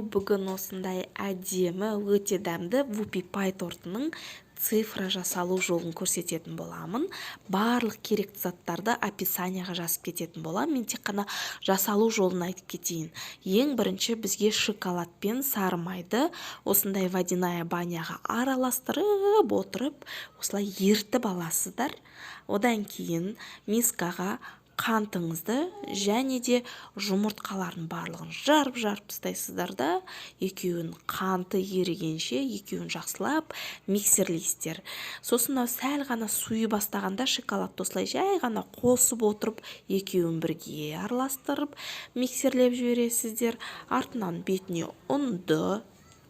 бүгін осындай әдемі, өте дәмді вупи пай тортының цифра жасалу жолын көрсететін боламын. Барлық керекті заттарды описанияға жазып кететін боламын. Мен тек қана жасалу жолын айтып кетейін. Ең бірінші бізге шоколад пен сары майды осындай водяная баняға араластырып отырып, осылай ертіп аласыздар. Одан кейін мискаға қантыңызды және де жұмыртқалардың барлығын жарып тастайсыздар да, екеуін қанты ерігенше екеуін жақсылап миксерлейсіздер. Сосын сәл ғана суи бастағанда шоколадты осылай жай ғана қосып отырып, екеуін бірге араластырып миксерлеп жібересіздер. Артынан бетіне ұнды,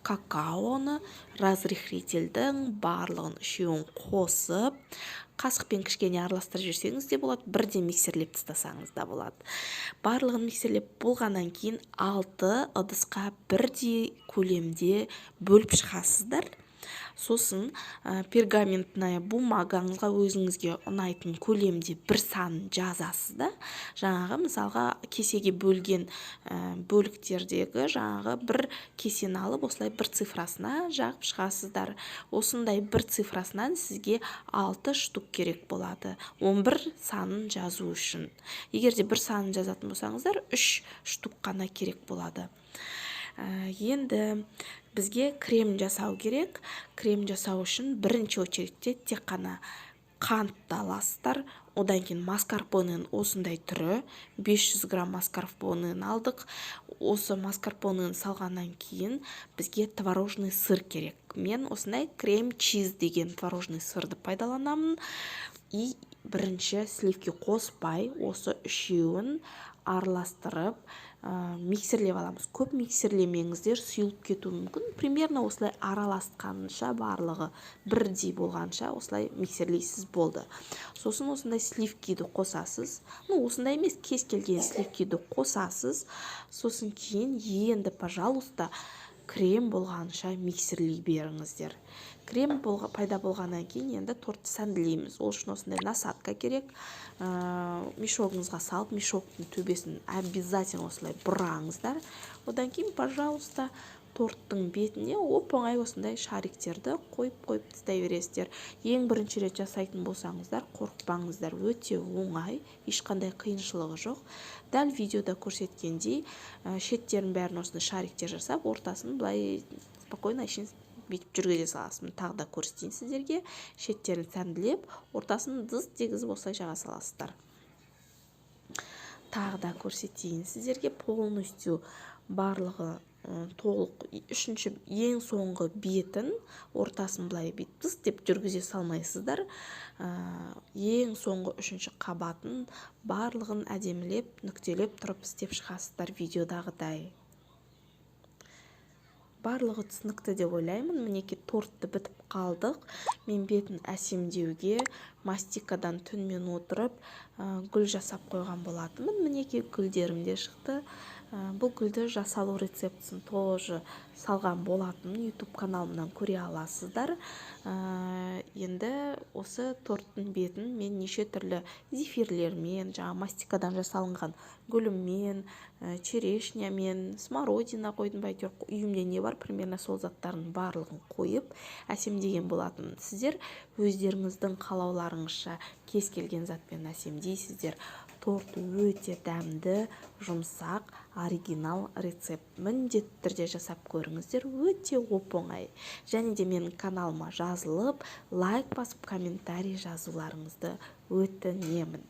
какаоны, разрыхлительдің барлығын үшеуін қосып, қасықпен кішкене араластырып жүрсеңіз де болады, бірден миксерлеп тастасаңыз да болады. Барлығын миксерлеп болғаннан кейін 6 ыдысқа бірдей көлемде бөліп шығасыздар. Сосын пергаментная бумагаңызға өзіңізге ұнайтын көлемде бір санын жазасыз да. Жаңағы мысалға кесеге бөлген бөліктердегі жаңағы бір кесені алып, осылай бір цифрасына жағып шығасыздар. Осындай бір цифрасынан сізге 6 штук керек болады. 11 санын жазу үшін. Егер де бір санын жазатын болсаңыздар, 3 штук қана керек болады. Енді бізге крем жасау керек. Крем жасау үшін бірінші очередте тек қана қантты аласыздар. Одан кейін маскарпоненің осындай түрі, 500 грамм маскарпонен алдық. Осы маскарпонен салғаннан кейін бізге творожный сыр керек. Мен осындай крем-чиз деген творожный сырды пайдаланамын. И бірінші сливки қоспай, осы үшеуін араластырып миксерлеп аламыз. Көп миксерлемеңіздер, сұйылып кетуі мүмкін. Примерно осылай араласқанша, барлығы бірдей болғанша осылай миксерлейсіз болды. Сосын осындай сливкиді қосасыз. Осындай емес, кез келген сливкиді қосасыз. Сосын кейін енді, пожалуйста, крем болғанша миксерлей беріңіздер. Крем пайда болғаннан кейін енді тортты сәнділейміз. Ол үшін осындай насадка керек. Мешогыңызға салып, мешоктың төбесін обязательно осылай бұраңыздар. Одан кейін, пожалуйста, торттың бетіне оп-оңай осындай шариктерді қойып тастай бересіздер. Ең бірінші рет жасайтын болсаңыздар, қорықпаңыздар, өте оңай, ешқандай қиыншылығы жоқ. Дәл видеода көрсеткендей, шеттерін бәрін осындай шариктер жасап, ортасын былай спокойно ішін бүйтіп жүргізе саласыз. Тағы да көрсетейін сіздерге. Шеттерін сәнділеп, ортасын дыз дегізіп осылай жаға саласыздар. Тағы да көрсетейін сіздерге. Полностью барлығы толық үшінші ең соңғы бетін ортасын былай дыз деп жүргізе салмайсыздар. Ең соңғы үшінші қабатын барлығын әдемілеп, нүктелеп тұрып істеп шығасыздар видеодағыдай. Барлығы түсінікті деп ойлаймын. Мінеки тортты бітіп қалдық. Мен бетін әсемдеуге мастикадан түнмен отырып гүл жасап қойған болатынмын. Мінеки гүлдерім де шықты. Бұл гүлді жасалу рецептісін тоже салған болатынмын. YouTube каналымнан көре аласыздар. Енді осы торттың бетін мен неше түрлі зефирлермен, мастикадан жасалынған гүліммен, черешнямен, смородина қойдым, бәйтеуір үйімде не бар, примерно сол заттардың барлығын қойып әсемдеген болатын. Сіздер өздеріңіздің қалауларыңызша кез келген затпен әсемдейсіздер. Торт өте дәмді, жұмсақ, оригинал рецепт. Міндетті түрде жасап көріңіздер, өте оп-оңай. Және де менің каналыма жазылып, лайк басып, комментарий жазуларыңызды өтінемін.